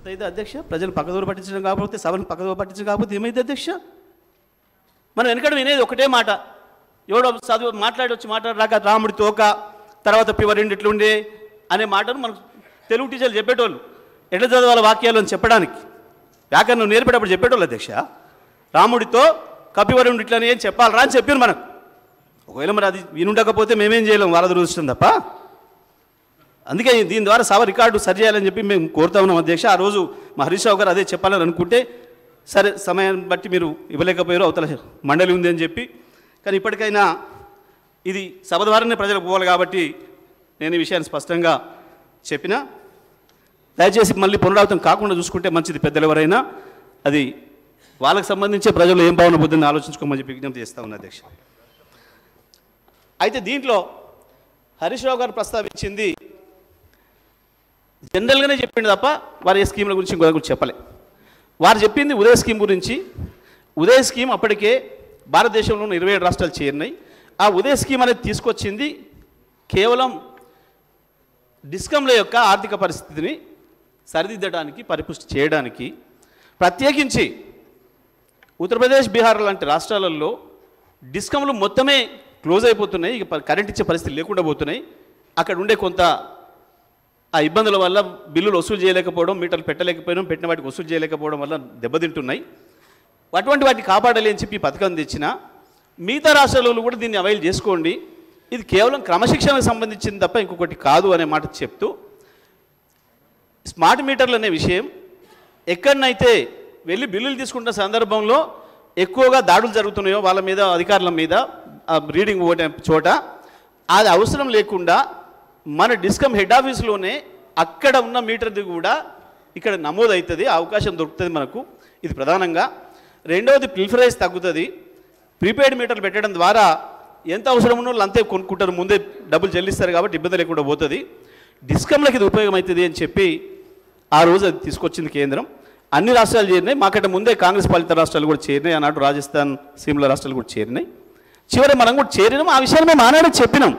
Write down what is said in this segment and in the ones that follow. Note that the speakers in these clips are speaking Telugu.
పద్ధతి అయితే అధ్యక్ష ప్రజలు పక్కదోరు పట్టించడం కాకపోతే సభను పక్కదోరు పట్టించడం కాకపోతే ఏమైంది అధ్యక్ష? మనం వెనకడ వినేది ఒకటే మాట, ఎవడో చదువు మాట్లాడరాక రాముడి తోక తర్వాత పివరిండి ఇట్లుండే అనే మాటను మనకు తెలుగు టీచర్లు చెప్పేటోళ్ళు, ఎట్లా చదవాలి వాక్యాలు అని చెప్పడానికి వ్యాకరణం నేర్పేటప్పుడు చెప్పేటోళ్ళు అధ్యక్ష. రాముడితో కపివరుడు ఇట్లని ఏం చెప్పాలరా అని చెప్పారు మనకు. ఒకవేళ మరి అది వినుండకపోతే మేమేం చేయలేం, వాళ్ళ దురదృష్టం తప్ప. అందుకే దీని ద్వారా సభ రికార్డు సరి చేయాలని చెప్పి మేము కోరుతా ఉన్నాం అధ్యక్ష. ఆ రోజు మా హరీష్ రావు గారు అదే చెప్పాలని అనుకుంటే సరే సమయాన్ని బట్టి మీరు ఇవ్వలేకపోయారు, అవతల మండలి ఉంది అని చెప్పి. కానీ ఇప్పటికైనా ఇది సభ ద్వారానే ప్రజలకు పోవాలి కాబట్టి నేను ఈ విషయాన్ని స్పష్టంగా చెప్పిన. దయచేసి మళ్ళీ పునరావృతం కాకుండా చూసుకుంటే మంచిది. పెద్దలు ఎవరైనా అది వాళ్ళకి సంబంధించే ప్రజలు ఏం భావన బుద్ధిని ఆలోచించుకోమని చెప్పి విజ్ఞప్తి చేస్తూ ఉన్నా అధ్యక్ష. అయితే దీంట్లో హరీష్ రావు గారు ప్రస్తావించింది జనరల్గానే చెప్పింది తప్ప వారి ఏ స్కీమ్ల గురించి ఇంకొక చెప్పలే. వారు చెప్పింది ఉదయ స్కీమ్ గురించి. ఉదయ స్కీమ్ అప్పటికే భారతదేశంలో 27 రాష్ట్రాలు చేరినాయి. ఆ ఉదయ స్కీమ్ అనేది తీసుకొచ్చింది కేవలం డిస్కంల యొక్క ఆర్థిక పరిస్థితిని సరిదిద్దడానికి, పరిపుష్టి చేయడానికి. ప్రత్యేకించి ఉత్తరప్రదేశ్, బీహార్ లాంటి రాష్ట్రాలలో డిస్కంలు మొత్తమే క్లోజ్ అయిపోతున్నాయి, ఇక కరెంట్ ఇచ్చే పరిస్థితి లేకుండా పోతున్నాయి. అక్కడ ఉండే కొంత ఆ ఇబ్బందుల వల్ల బిల్లులు వసూలు చేయలేకపోవడం, మీటర్లు పెట్టలేకపోవడం, పెట్టిన వాటికి వసూలు చేయలేకపోవడం వల్ల దెబ్బతింటున్నాయి. అటువంటి వాటిని కాపాడాలి అని చెప్పి పథకం తెచ్చిన మిగతా రాష్ట్రాలలో కూడా దీన్ని అవైల్ చేసుకోండి, ఇది కేవలం క్రమశిక్షణకు సంబంధించింది తప్ప ఇంకొకటి కాదు అనే మాట చెప్తూ, స్మార్ట్ మీటర్లు అనే విషయం ఎక్కడనైతే వెళ్ళి బిల్లులు తీసుకుంటున్న సందర్భంలో ఎక్కువగా దాడులు జరుగుతున్నాయో వాళ్ళ మీద, అధికారుల మీద, రీడింగ్ ఓటే చోట అది అవసరం లేకుండా మన డిస్కమ్ హెడ్ ఆఫీస్లోనే అక్కడ ఉన్న మీటర్ది కూడా ఇక్కడ నమోదవుతుంది, అవకాశం దొరుకుతుంది మనకు. ఇది ప్రధానంగా. రెండవది ప్రిఫరెన్స్ తగ్గుతుంది. ప్రీపెయిడ్ మీటర్లు పెట్టడం ద్వారా ఎంత అవసరం ఉన్న వాళ్ళు అంతే కొనుక్కుంటారు, ముందే డబ్బులు చెల్లిస్తారు కాబట్టి ఇబ్బంది లేకుండా పోతుంది. డిస్కమ్లకి ఇది ఉపయోగమవుతుంది అని చెప్పి ఆ రోజు అది తీసుకొచ్చింది కేంద్రం. అన్ని రాష్ట్రాలు చేరినాయి, మాకంటే ముందే కాంగ్రెస్ పాలిత రాష్ట్రాలు కూడా చేరినాయి, ఆనాడు రాజస్థాన్, సిమ్లా రాష్ట్రాలు కూడా చేరినాయి. చివరి మనం కూడా చేరినాం. ఆ విషయాన్ని మేము ఆనాడే చెప్పినాం.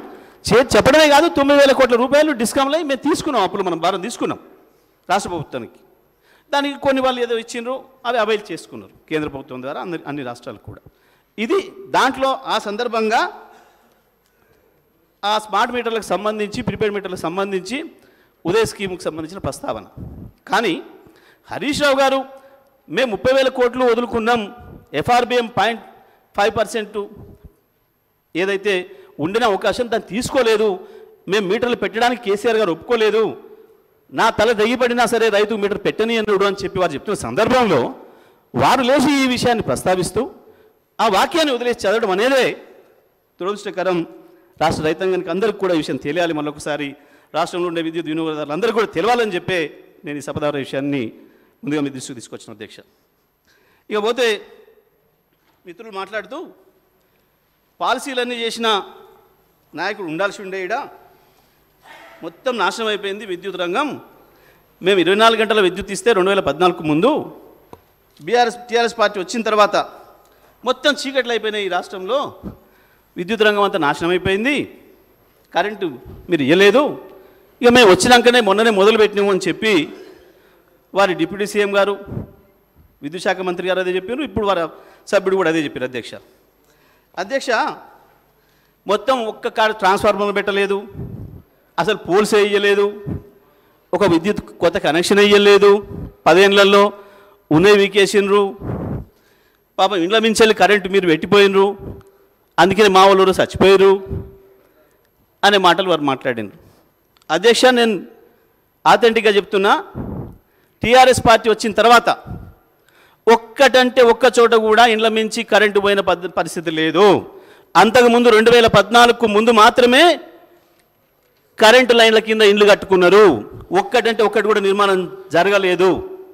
చెప్పడమే కాదు, 9,000 కోట్ల రూపాయలు డిస్కౌంట్లో మేము తీసుకున్నాం, అప్పుడు మనం భారం తీసుకున్నాం రాష్ట్ర ప్రభుత్వానికి. దానికి కొన్ని వాళ్ళు ఏదో ఇచ్చిండ్రు, అవి అవైల్ చేసుకున్నారు కేంద్ర ప్రభుత్వం ద్వారా అన్ని రాష్ట్రాలు కూడా. ఇది దాంట్లో ఆ సందర్భంగా ఆ స్మార్ట్ మీటర్లకు సంబంధించి, ప్రీపెయిడ్ మీటర్లకు సంబంధించి ఉదయ స్కీమ్కి సంబంధించిన ప్రస్తావన. కానీ హరీష్ రావు గారు మేము 30,000 కోట్లు వదులుకున్నాం, FRBM 0.5% ఏదైతే ఉండిన అవకాశం దాన్ని తీసుకోలేదు, మేము మీటర్లు పెట్టడానికి కేసీఆర్ గారు ఒప్పుకోలేదు, నా తల దెయ్యపడినా సరే రైతు మీటర్ పెట్టని అన్నాడు అని చెప్పి వారు చెప్తున్న సందర్భంలో వారు లేచి ఈ విషయాన్ని ప్రస్తావిస్తూ ఆ వాక్యాన్ని వదిలేసి చదవడం అనేదే దురదృష్టకరం. రాష్ట్ర రైతాంగానికి అందరికీ కూడా ఈ విషయం తెలియాలి, మళ్ళొకసారి రాష్ట్రంలో ఉండే విద్యుత్ వినియోగదారులు అందరూ కూడా తెలియాలని చెప్పే నేను ఈ సభ విషయాన్ని ముందుగా మీ దృష్టికి తీసుకొచ్చిన అధ్యక్ష. ఇక పోతే మిత్రులు మాట్లాడుతూ పాలసీలన్నీ చేసిన నాయకుడు ఉండాల్సి ఉండే, ఈడ మొత్తం నాశనం అయిపోయింది విద్యుత్ రంగం. మేము 24 గంటల విద్యుత్ ఇస్తే 2014 ముందు టీఆర్ఎస్ పార్టీ వచ్చిన తర్వాత మొత్తం చీకట్లు అయిపోయినాయి ఈ రాష్ట్రంలో, విద్యుత్ రంగం అంతా నాశనం అయిపోయింది, కరెంటు మీరు ఇవ్వలేదు, ఇక మేము వచ్చినాకనే మొన్ననే మొదలుపెట్టినాము అని చెప్పి వారి డిప్యూటీ సీఎం గారు, విద్యుత్ శాఖ మంత్రి గారు అదే చెప్పారు, ఇప్పుడు వారి సభ్యుడు కూడా అదే చెప్పారు. అధ్యక్ష మొత్తం ఒక్క కాడ ట్రాన్స్ఫార్మర్ పెట్టలేదు, అసలు పోల్స్ వేయలేదు, ఒక విద్యుత్ కొత్త కనెక్షన్ వేయలేదు, 10 ఏళ్లలో ఉన్నవి వీకేసిండ్రు, పాపం ఇండ్ల మించెల్లి కరెంటు మీరు పెట్టిపోయినరు, అందుకని మా వాళ్ళు చచ్చిపోయారు అనే మాటలు వారు మాట్లాడినారు. అధ్యక్ష నేను ఆథెంటిక్గా చెప్తున్నా, టీఆర్ఎస్ పార్టీ వచ్చిన తర్వాత ఒక్కటంటే ఒక్క చోట కూడా ఇండ్ల మించి కరెంటు పోయిన పరిస్థితి లేదు. అంతకుముందు 2014కు ముందు మాత్రమే కరెంటు లైన్ల కింద ఇండ్లు కట్టుకున్నారు, ఒక్కటంటే ఒక్కటి కూడా నిర్మాణం జరగలేదు.